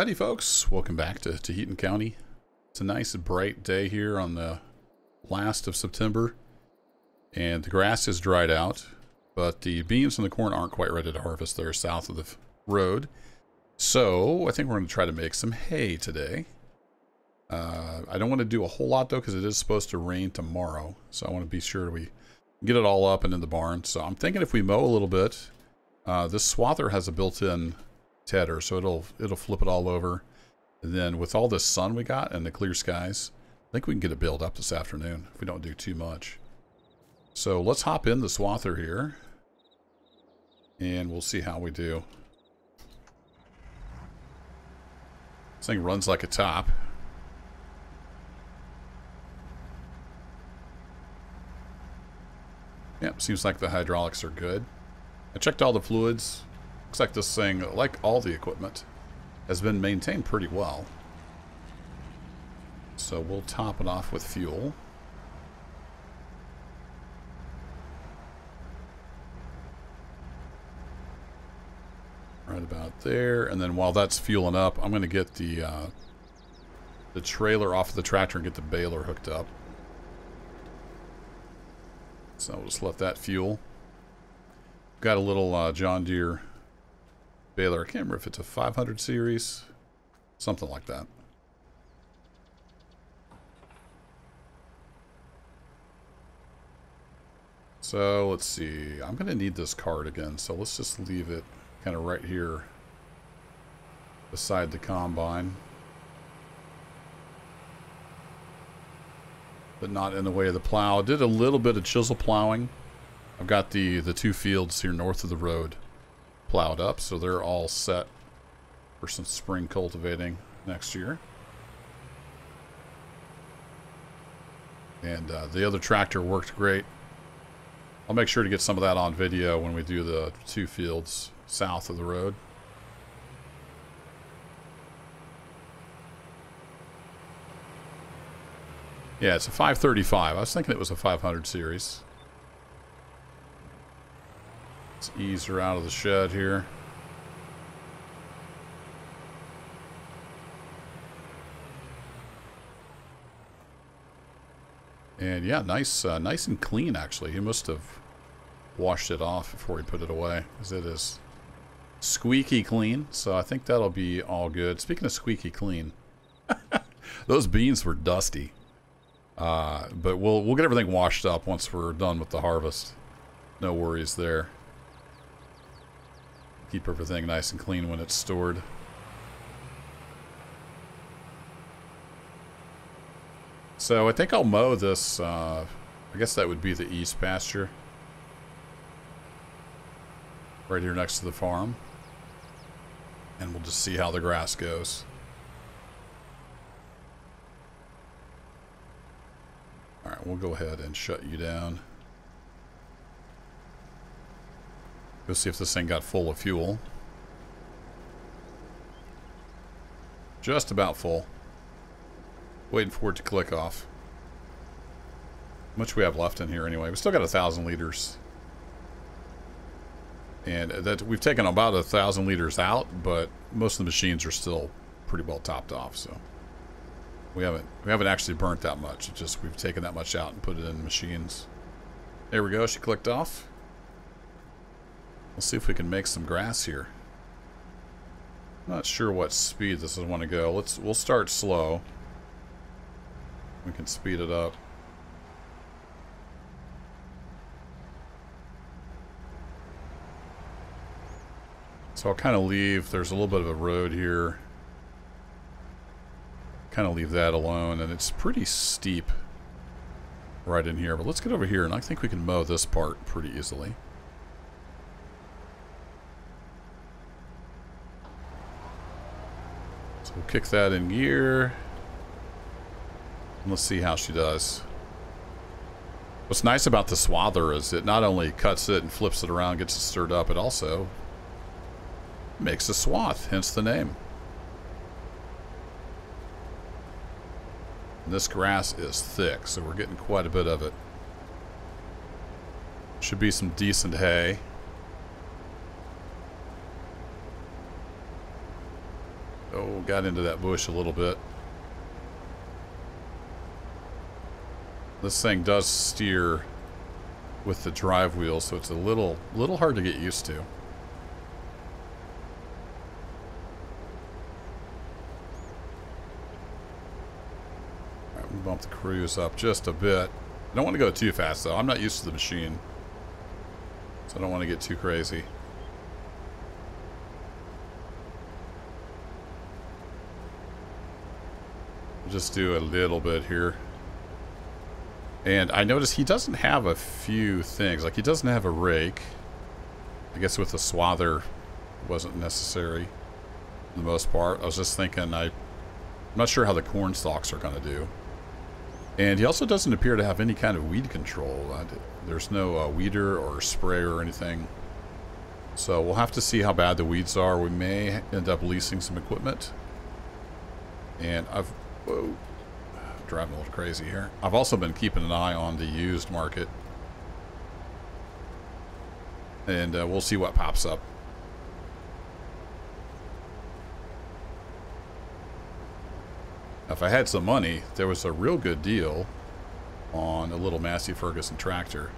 Howdy folks, welcome back to Taheton County. It's a nice bright day here on the last of September, and the grass is dried out, but the beans and the corn aren't quite ready to harvest. They're south of the road. So I think we're going to try to make some hay today. I don't want to do a whole lot though, because it is supposed to rain tomorrow, so I want to be sure we get it all up and in the barn. So I'm thinking if we mow a little bit, this swather has a built-in tedder, so it'll flip it all over. And then with all this sun we got and the clear skies, I think we can get it built up this afternoon if we don't do too much. So let's hop in the swather here and we'll see how we do. This thing runs like a top. Yep, seems like the hydraulics are good. I checked all the fluids. Looks like this thing, like all the equipment, has been maintained pretty well. So we'll top it off with fuel. Right about there. And then while that's fueling up, I'm going to get the trailer off of the tractor and get the baler hooked up. So we'll just let that fuel. Got a little John Deere baler. I can't remember if it's a 500 series, something like that. So let's see. I'm going to need this cart again, so let's just leave it kind of right here beside the combine, but not in the way of the plow. I did a little bit of chisel plowing. I've got the two fields here north of the road plowed up, so they're all set for some spring cultivating next year. And the other tractor worked great. I'll make sure to get some of that on video when we do the two fields south of the road. Yeah, it's a 535. I was thinking it was a 500 series. Let's ease her out of the shed here. And yeah, nice and clean actually. He must have washed it off before he put it away, because it is squeaky clean. So I think that'll be all good. Speaking of squeaky clean, those beans were dusty, but we'll get everything washed up once we're done with the harvest. No worries there. Keep everything nice and clean when it's stored. So I think I'll mow this, I guess that would be the east pasture. Right here next to the farm. And we'll just see how the grass goes. Alright, we'll go ahead and shut you down. Go see if this thing got full of fuel. Just about full. Waiting for it to click off. How much we have left in here anyway? We still got 1,000 liters. And that we've taken about 1,000 liters out, but most of the machines are still pretty well topped off, so we haven't actually burnt that much. It's just we've taken that much out and put it in the machines. There we go, she clicked off. We'll see if we can make some grass here. Not sure what speed this is want to go. We'll start slow. We can speed it up. So I'll kind of leave, there's a little bit of a road here. Kind of leave that alone, and it's pretty steep right in here. But let's get over here, and I think we can mow this part pretty easily. So we'll kick that in gear. And let's see how she does. What's nice about the swather is it not only cuts it and flips it around, gets it stirred up, it also makes a swath, hence the name. And this grass is thick, so we're getting quite a bit of it. Should be some decent hay. Oh, got into that bush a little bit. This thing does steer with the drive wheel, so it's a little hard to get used to. Alright, we bump the cruise up just a bit. I don't want to go too fast, though. I'm not used to the machine, so I don't want to get too crazy. Just do a little bit here. And I noticed he doesn't have a few things. Like, he doesn't have a rake. I guess with the swather wasn't necessary for the most part. I was just thinking, I'm not sure how the corn stalks are going to do. And he also doesn't appear to have any kind of weed control. There's no weeder or sprayer or anything. So we'll have to see how bad the weeds are. We may end up leasing some equipment. And whoa, driving a little crazy here. I've also been keeping an eye on the used market. And we'll see what pops up. If I had some money, there was a real good deal on a little Massey Ferguson tractor.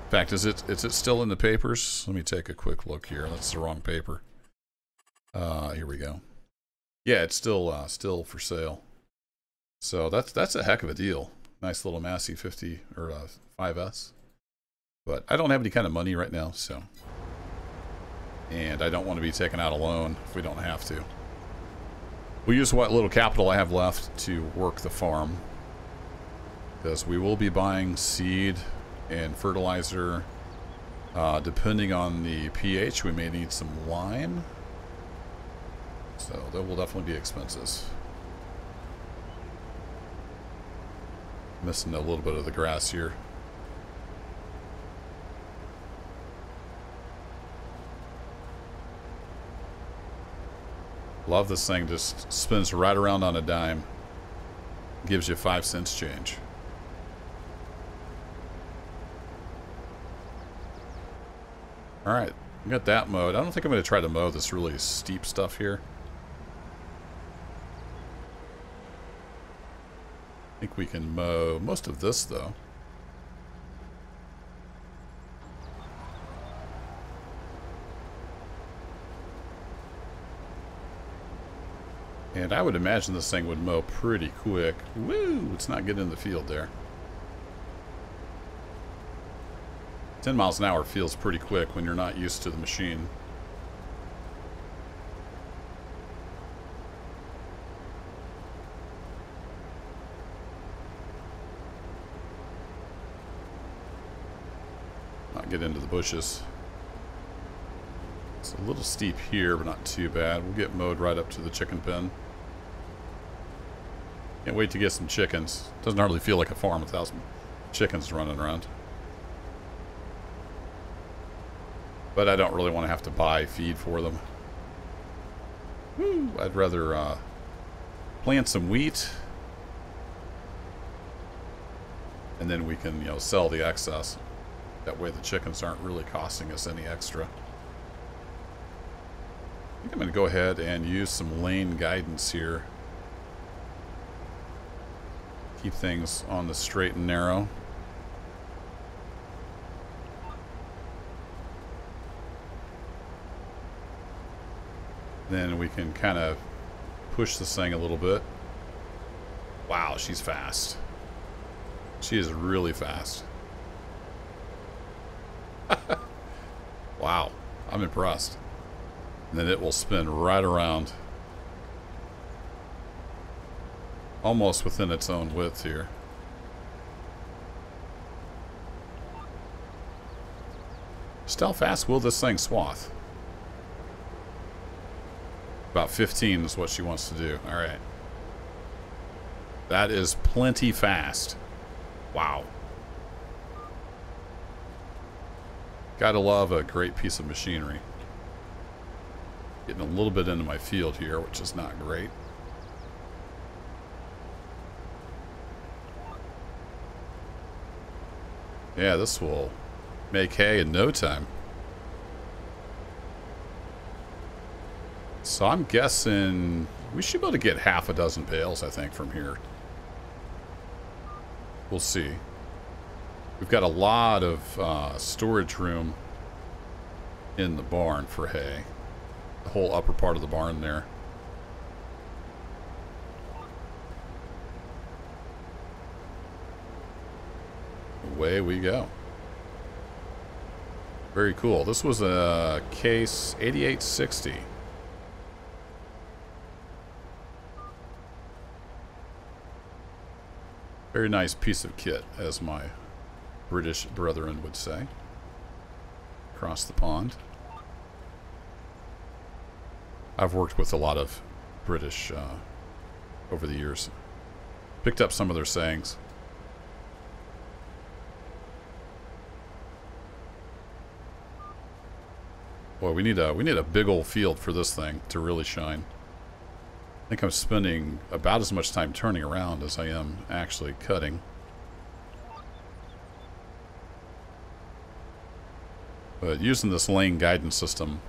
In fact, is it still in the papers? Let me take a quick look here. That's the wrong paper. Here we go. Yeah, it's still for sale. So that's a heck of a deal. Nice little Massey 50 or 5S. But I don't have any kind of money right now, so. And I don't want to be taking out a loan if we don't have to. We'll use what little capital I have left to work the farm, because we will be buying seed and fertilizer. Depending on the pH, we may need some lime. So there will definitely be expenses. Missing a little bit of the grass here. Love this thing. Just spins right around on a dime. Gives you 5 cents change. Alright, we got that mowed. I don't think I'm going to try to mow this really steep stuff here. I think we can mow most of this, though. And I would imagine this thing would mow pretty quick. Woo! It's not getting in the field there. 10 miles an hour feels pretty quick when you're not used to the machine. Not get into the bushes. It's a little steep here, but not too bad. We'll get mowed right up to the chicken pen. Can't wait to get some chickens. Doesn't hardly feel like a farm without some chickens running around. But I don't really want to have to buy feed for them. Woo, I'd rather plant some wheat. And then we can, sell the excess. That way the chickens aren't really costing us any extra. I think I'm going to go ahead and use some lane guidance here. Keep things on the straight and narrow. Then we can kind of push this thing a little bit. Wow, she's fast. She is really fast. Wow, I'm impressed. And then it will spin right around. Almost within its own width here. Just how fast will this thing swath? About 15 is what she wants to do. Alright. That is plenty fast. Wow. Gotta love a great piece of machinery. Getting a little bit into my field here, which is not great. Yeah, this will make hay in no time. So I'm guessing we should be able to get half a dozen bales, I think, from here. We'll see. We've got a lot of storage room in the barn for hay. The whole upper part of the barn there. Away we go. Very cool. This was a case 8860. Very nice piece of kit, as my British brethren would say. Across the pond. I've worked with a lot of British over the years. Picked up some of their sayings. Boy, we need a big old field for this thing to really shine. I think I'm spending about as much time turning around as I am actually cutting. But using this lane guidance system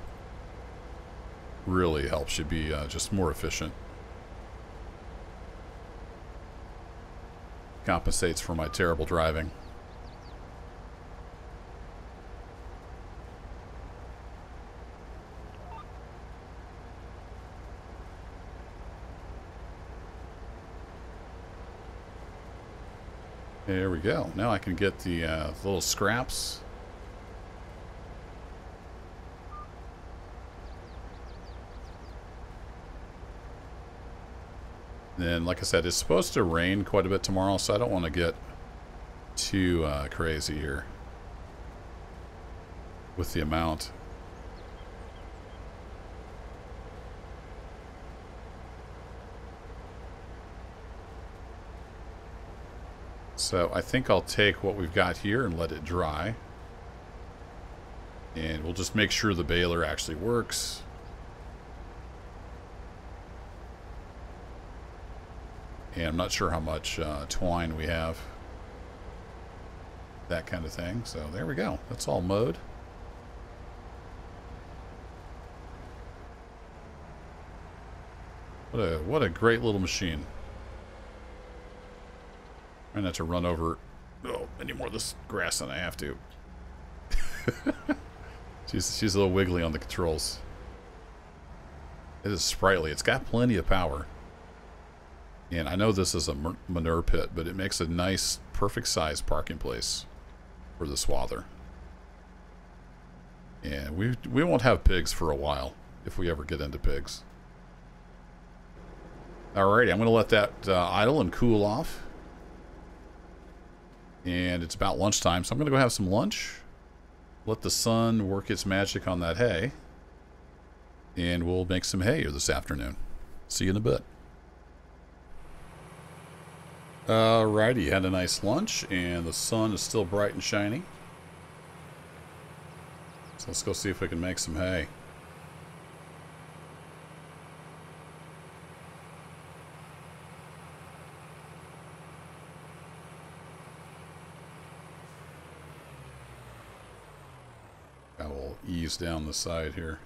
really helps you be just more efficient. Compensates for my terrible driving. There we go. Now I can get the little scraps. Then, like I said, it's supposed to rain quite a bit tomorrow, so I don't want to get too crazy here with the amount. So I think I'll take what we've got here and let it dry. And we'll just make sure the baler actually works. And I'm not sure how much twine we have. That kind of thing. So there we go. That's all mowed. What a great little machine. Trying not to run over any more of this grass than I have to. She's a little wiggly on the controls. It is sprightly. It's got plenty of power. And I know this is a manure pit, but it makes a nice, perfect size parking place for the swather. And we won't have pigs for a while, if we ever get into pigs. Alrighty, I'm going to let that idle and cool off. And it's about lunchtime, so I'm going to go have some lunch. Let the sun work its magic on that hay. And we'll make some hay here this afternoon. See you in a bit. Alrighty, had a nice lunch, and the sun is still bright and shiny. So let's go see if we can make some hay. I will ease down the side here.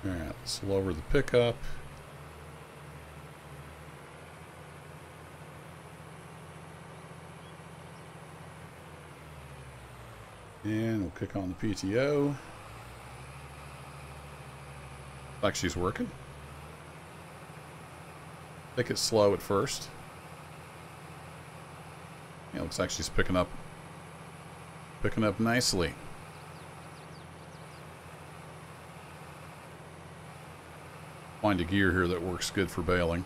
Alright, let's lower the pickup. And we'll kick on the PTO. Like she's working. Take it slow at first. Yeah, looks like she's picking up nicely. Find a gear here that works good for baling.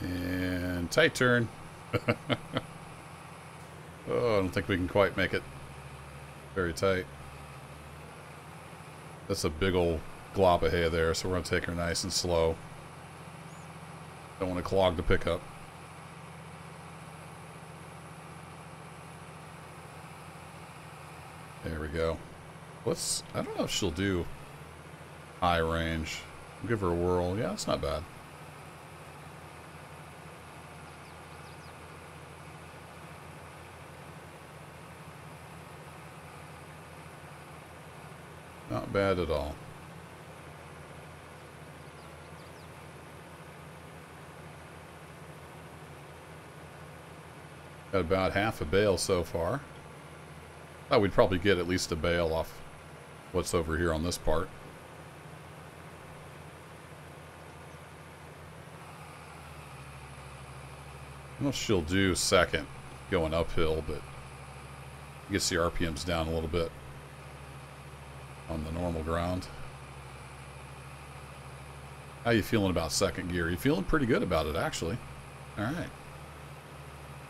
And tight turn. Oh, I don't think we can quite make it very tight. That's a big old glob of hay there, so we're going to take her nice and slow. Don't want to clog the pickup. There we go. I don't know if she'll do high range. I'll give her a whirl. Yeah, it's not bad. Not bad at all. Got about half a bale so far. Thought we'd probably get at least a bale off what's over here on this part. I don't know if she'll do second going uphill, but you get the RPMs down a little bit on the normal ground. How you feeling about second gear? You feeling pretty good about it, actually. All right.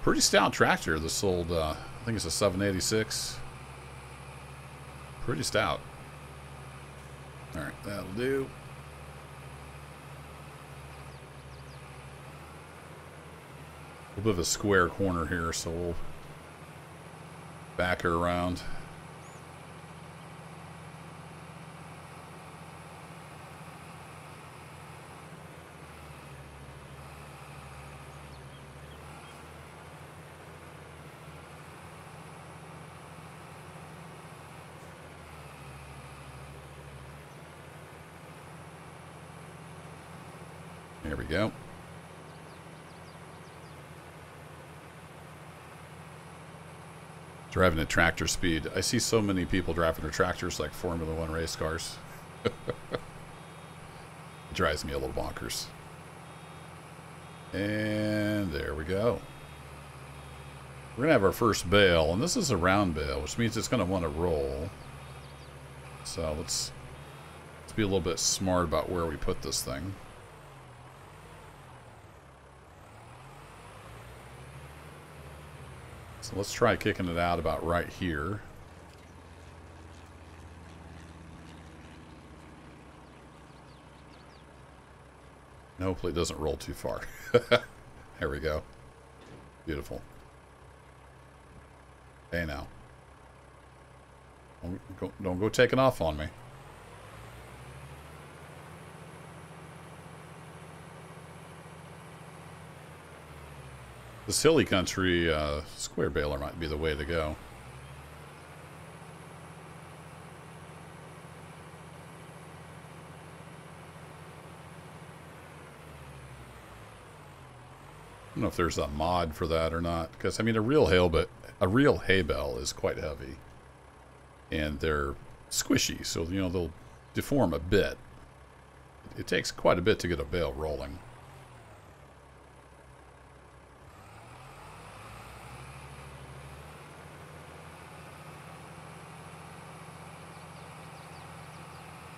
Pretty stout tractor. This old, I think it's a 786. Pretty stout. All right, that'll do. A little bit of a square corner here, so we'll back her around. There we go. Driving at tractor speed. I see so many people driving their tractors like Formula One race cars. It drives me a little bonkers. And there we go. We're going to have our first bale, and this is a round bale, which means it's going to want to roll. So let's be a little bit smart about where we put this thing. So let's try kicking it out about right here. And hopefully it doesn't roll too far. There we go. Beautiful. Hey now. Don't go taking off on me. This hilly country square baler might be the way to go. I don't know if there's a mod for that or not, because I mean a real hay bale is quite heavy, and they're squishy, so you know they'll deform a bit. It takes quite a bit to get a bale rolling.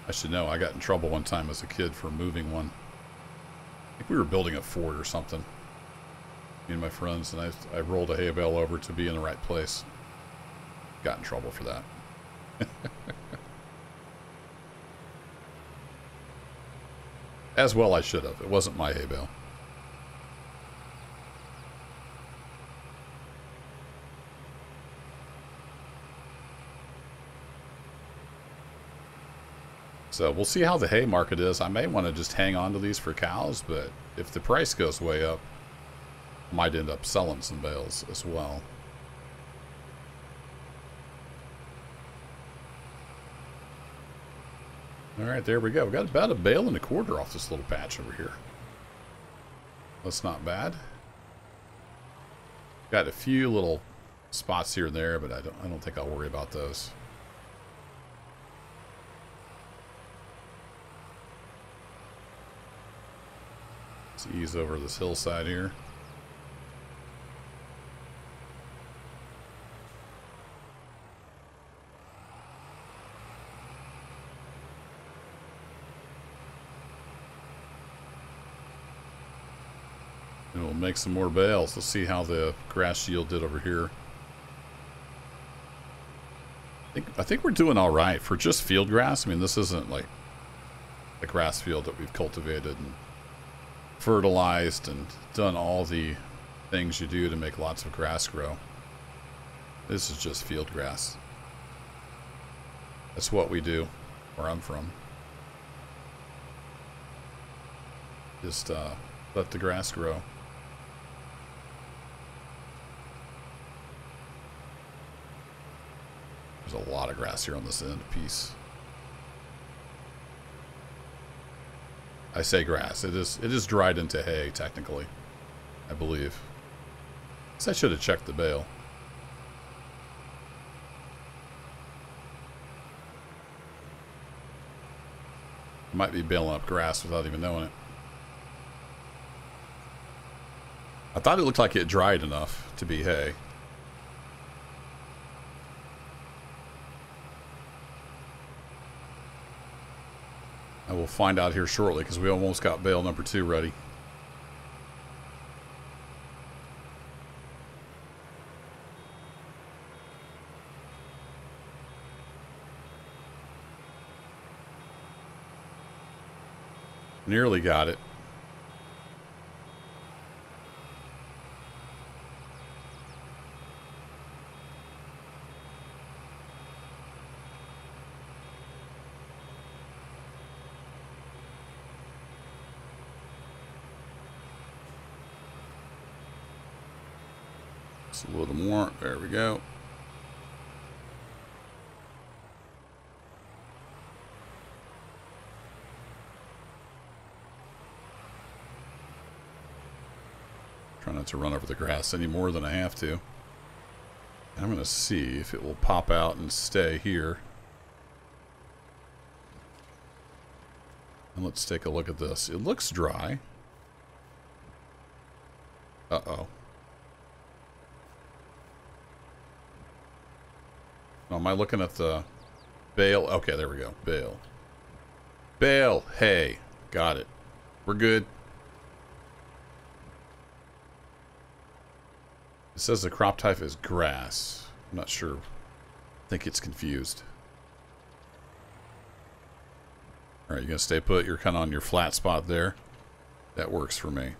I should know, I got in trouble one time as a kid for moving one. I think we were building a fort or something. Me and my friends, and I rolled a hay bale over to be in the right place. Got in trouble for that. As well I should have. It wasn't my hay bale. So we'll see how the hay market is. I may want to just hang on to these for cows, but if the price goes way up, I might end up selling some bales as well. All right, there we go. We got about a bale and a quarter off this little patch over here. That's not bad. Got a few little spots here and there, but I don't think I'll worry about those. Let's ease over this hillside here. And we'll make some more bales. Let's see how the grass yield did over here. I think we're doing all right for just field grass. I mean, this isn't like a grass field that we've cultivated and fertilized and done all the things you do to make lots of grass grow. This is just field grass. That's what we do where I'm from. Just let the grass grow. There's a lot of grass here on this end piece. I say grass. It is dried into hay, technically, I believe. Guess I should have checked the bale. Might be baling up grass without even knowing it. I thought it looked like it dried enough to be hay. I will find out here shortly because we almost got bale number 2 ready. Nearly got it. Just a little more. There we go. Try not to run over the grass any more than I have to. And I'm going to see if it will pop out and stay here. And let's take a look at this. It looks dry. Uh-oh. Oh, am I looking at the bale? Okay, there we go. Bale. Bale. Hay. Got it. We're good. It says the crop type is grass. I'm not sure. I think it's confused. Alright, you gonna stay put? You're kind of on your flat spot there. That works for me.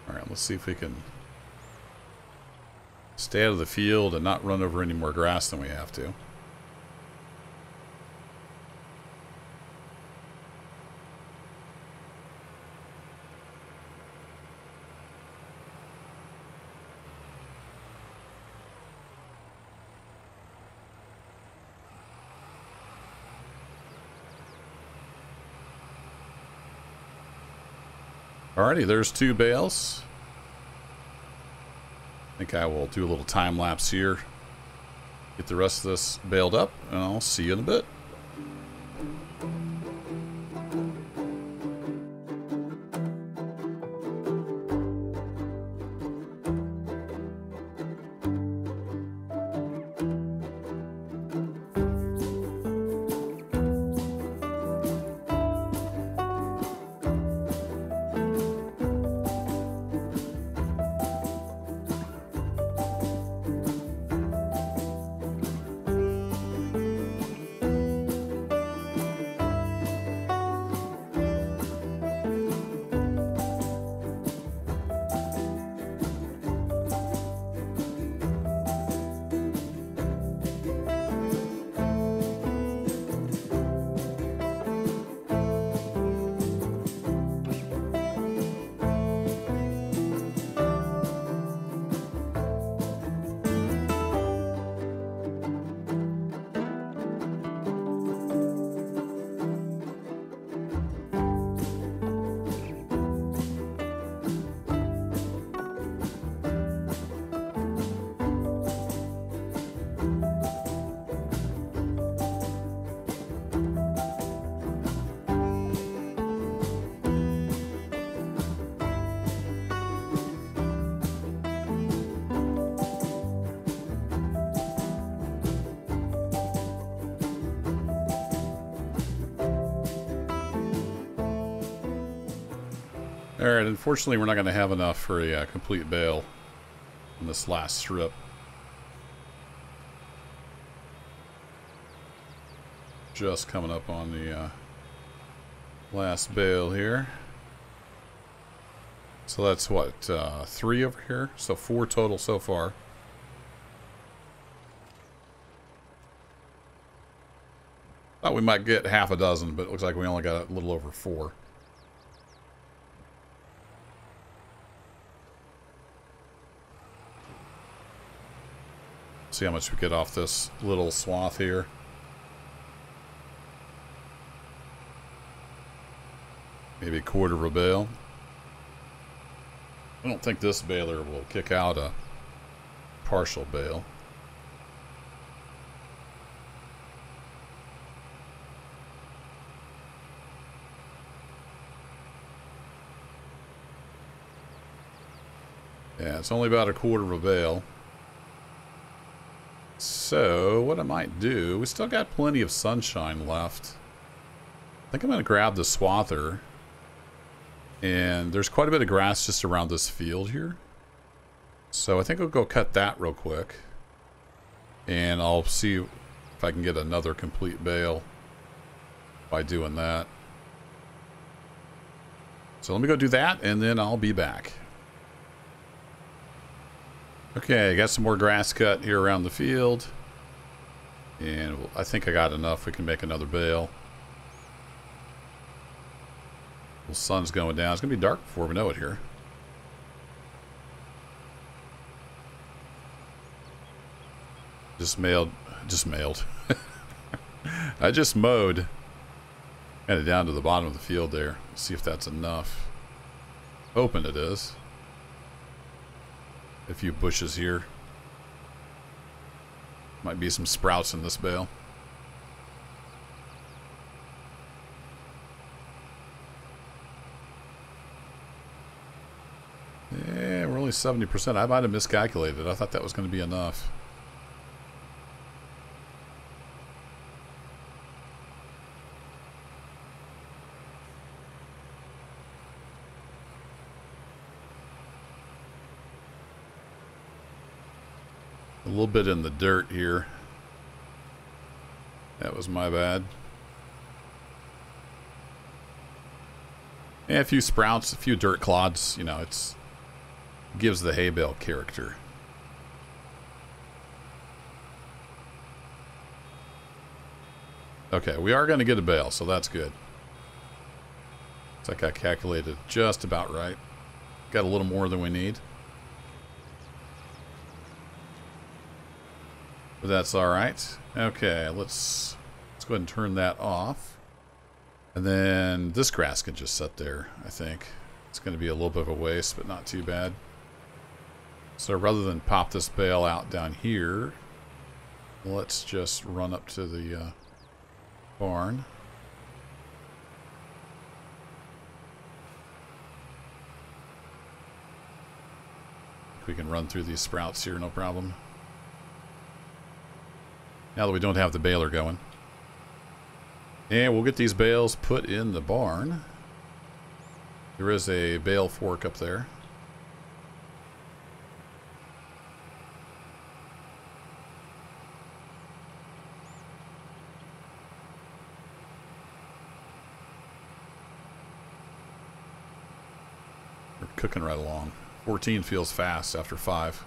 Alright, let's see if we can stay out of the field and not run over any more grass than we have to. Alrighty, there's 2 bales. I think I will do a little time lapse here. Get the rest of this baled up, and I'll see you in a bit. Alright, unfortunately we're not going to have enough for a complete bale on this last strip. Just coming up on the last bale here. So that's what, 3 over here? So 4 total so far. Thought we might get half a dozen, but it looks like we only got a little over 4. See how much we get off this little swath here. Maybe a quarter of a bale. I don't think this baler will kick out a partial bale. Yeah, it's only about a quarter of a bale. So, what I might do, we still got plenty of sunshine left. I think I'm going to grab the swather. And there's quite a bit of grass just around this field here. So I think I'll go cut that real quick. And I'll see if I can get another complete bale by doing that. So let me go do that, and then I'll be back. Okay, I got some more grass cut here around the field. And I think I got enough. We can make another bale. The sun's going down. It's going to be dark before we know it here. Just mailed. I just mowed. Kind of down to the bottom of the field there. See if that's enough. Hoping it is. A few bushes here. Might be some sprouts in this bale. Yeah, we're only 70%. I might have miscalculated. I thought that was going to be enough. A little bit in the dirt here. That was my bad. Yeah, a few sprouts, a few dirt clods. You know, it's gives the hay bale character. Okay, we are going to get a bale, so that's good. Looks like I calculated just about right. Got a little more than we need. But that's alright. Okay, let's go ahead and turn that off. And then this grass can just sit there, I think. It's going to be a little bit of a waste, but not too bad. So rather than pop this bale out down here, let's just run up to the barn. We can run through these sprouts here, no problem. Now that we don't have the baler going. And we'll get these bales put in the barn. There is a bale fork up there. We're cooking right along. 14 feels fast after 5.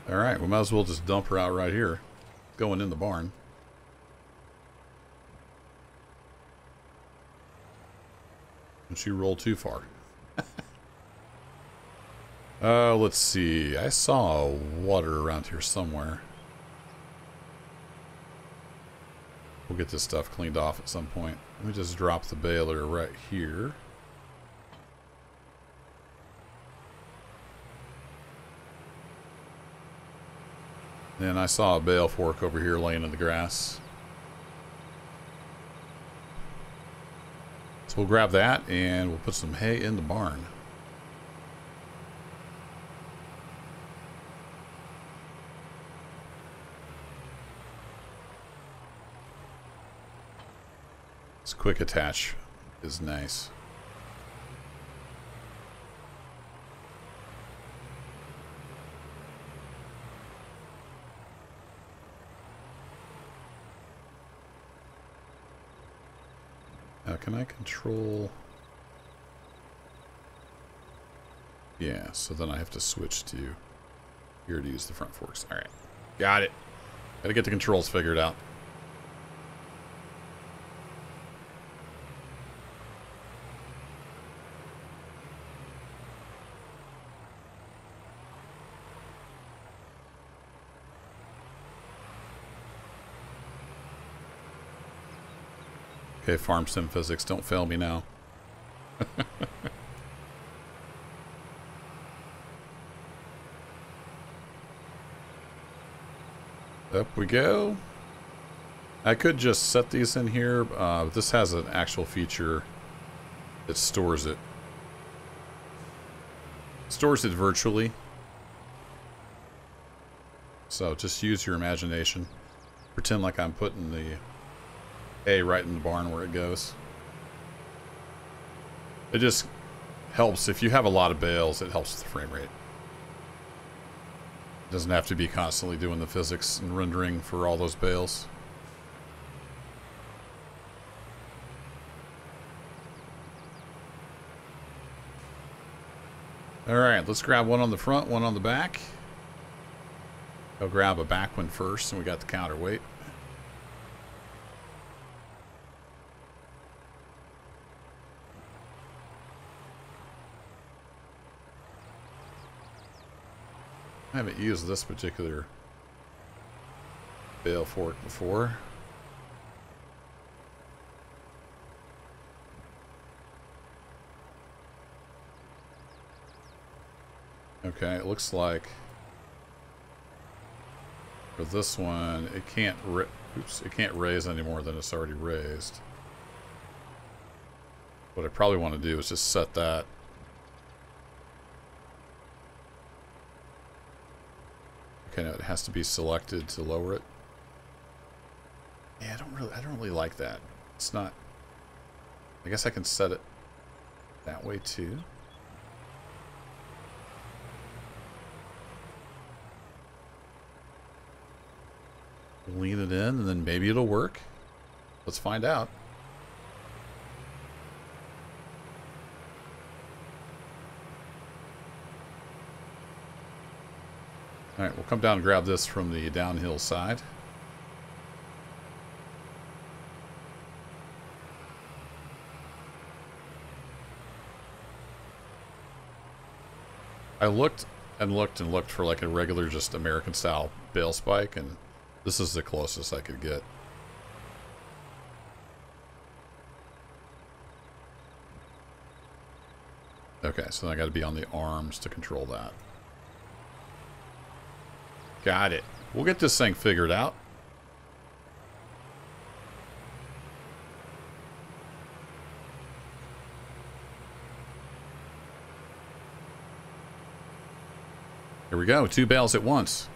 Alright, we might as well just dump her out right here. Going in the barn. Don't she roll too far. Let's see. I saw water around here somewhere. We'll get this stuff cleaned off at some point. Let me just drop the baler right here. Then I saw a bale fork over here laying in the grass. So we'll grab that and we'll put some hay in the barn. This quick attach is nice. Can I control... Yeah, so then I have to switch to here to use the front forks. Alright. Got it. Gotta get the controls figured out. Okay, farm sim physics, don't fail me now. Up we go. I could just set these in here. This has an actual feature that stores it. Stores it virtually. So just use your imagination. Pretend like I'm putting the hay right in the barn where it goes. It just helps. If you have a lot of bales, it helps with the frame rate. Doesn't have to be constantly doing the physics and rendering for all those bales. Alright, let's grab one on the front, one on the back. I'll grab a back one first, and we got the counterweight. I haven't used this particular bale fork before. Okay, it looks like for this one, it can't raise any more than it's already raised. What I probably want to do is just set that. Okay, no, it has to be selected to lower it. Yeah, I don't really like that. It's not. I guess I can set it that way too. Lean it in, and then maybe it'll work. Let's find out. Alright, we'll come down and grab this from the downhill side. I looked and looked and looked for like a regular, just American style bale spike, and this is the closest I could get. Okay, so then I got to be on the arms to control that. Got it. We'll get this thing figured out. Here we go. 2 bales at once.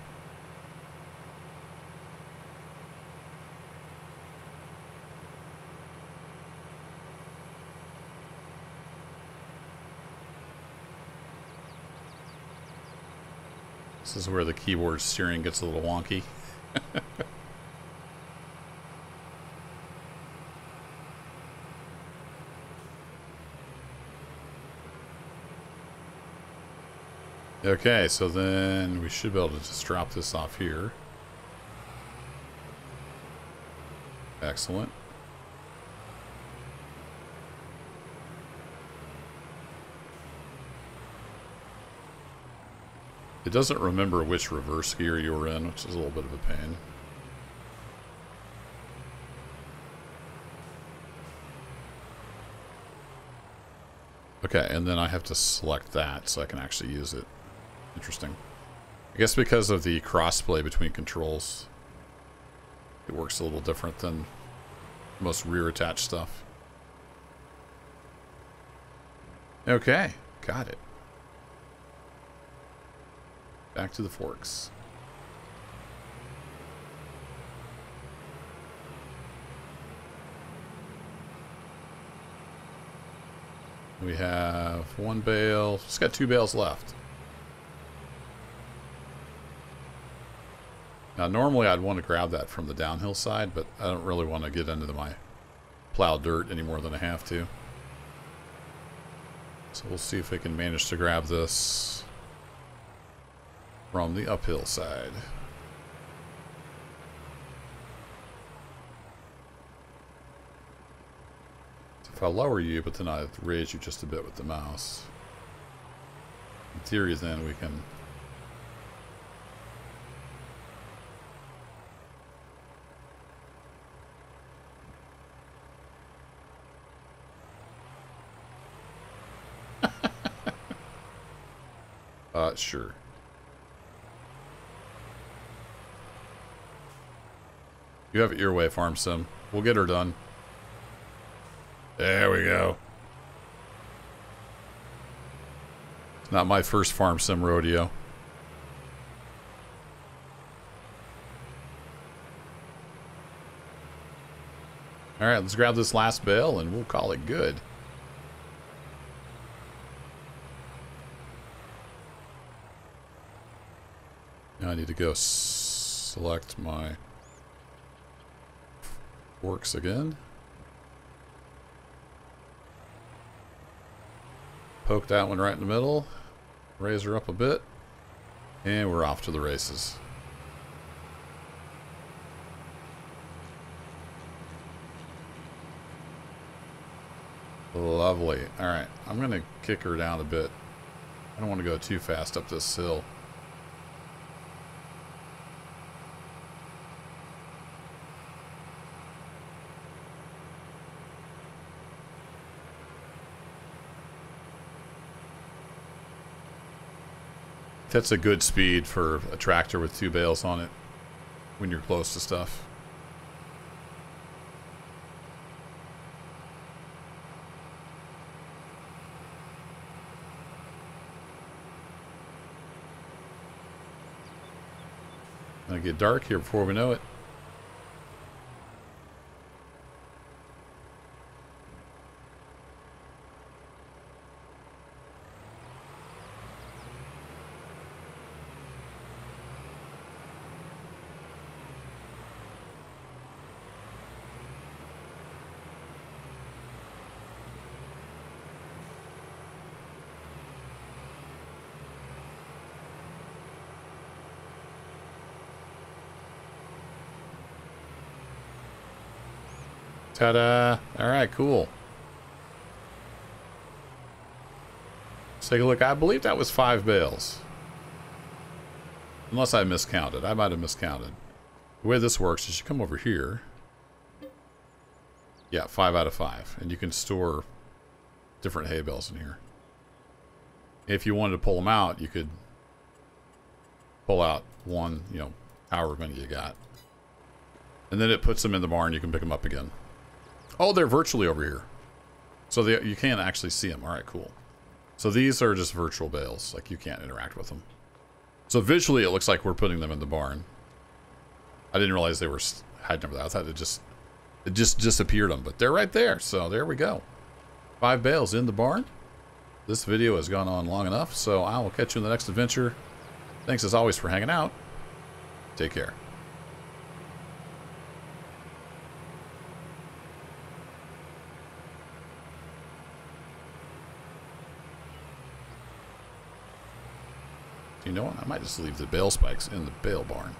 This is where the keyboard steering gets a little wonky. Okay, so then we should be able to just drop this off here. Excellent. It doesn't remember which reverse gear you were in, which is a little bit of a pain. Okay, and then I have to select that so I can actually use it. Interesting. I guess because of the crossplay between controls, it works a little different than most rear attached stuff. Okay, got it. Back to the forks. We have 1 bale. Just got 2 bales left. Now, normally I'd want to grab that from the downhill side, but I don't really want to get into my plow dirt any more than I have to. So we'll see if we can manage to grab this from the uphill side. So if I lower you, but then I raise you just a bit with the mouse, in theory then we can sure. You have it your way, Farm Sim. We'll get her done. There we go. It's not my first Farm Sim rodeo. Alright, let's grab this last bale and we'll call it good. Now I need to go select my forks again. Poke that one right in the middle. Raise her up a bit. And we're off to the races. Lovely. Alright, I'm going to kick her down a bit. I don't want to go too fast up this hill. That's a good speed for a tractor with 2 bales on it when you're close to stuff. It'll get dark here before we know it. Ta-da! Alright, cool. Let's take a look. I believe that was 5 bales. Unless I miscounted. I might have miscounted. The way this works is you come over here. Yeah, 5 out of 5. And you can store different hay bales in here. If you wanted to pull them out, you could pull out one, you know, however many you got. And then it puts them in the barn. You can pick them up again. Oh, they're virtually over here. So you can't actually see them. All right, cool. So these are just virtual bales. Like, you can't interact with them. So visually, it looks like we're putting them in the barn. I didn't realize they were hiding over there. I thought it just disappeared them. But they're right there. So there we go. 5 bales in the barn. This video has gone on long enough. So I will catch you in the next adventure. Thanks as always for hanging out. Take care. You know what? I might just leave the bale spikes in the bale barn.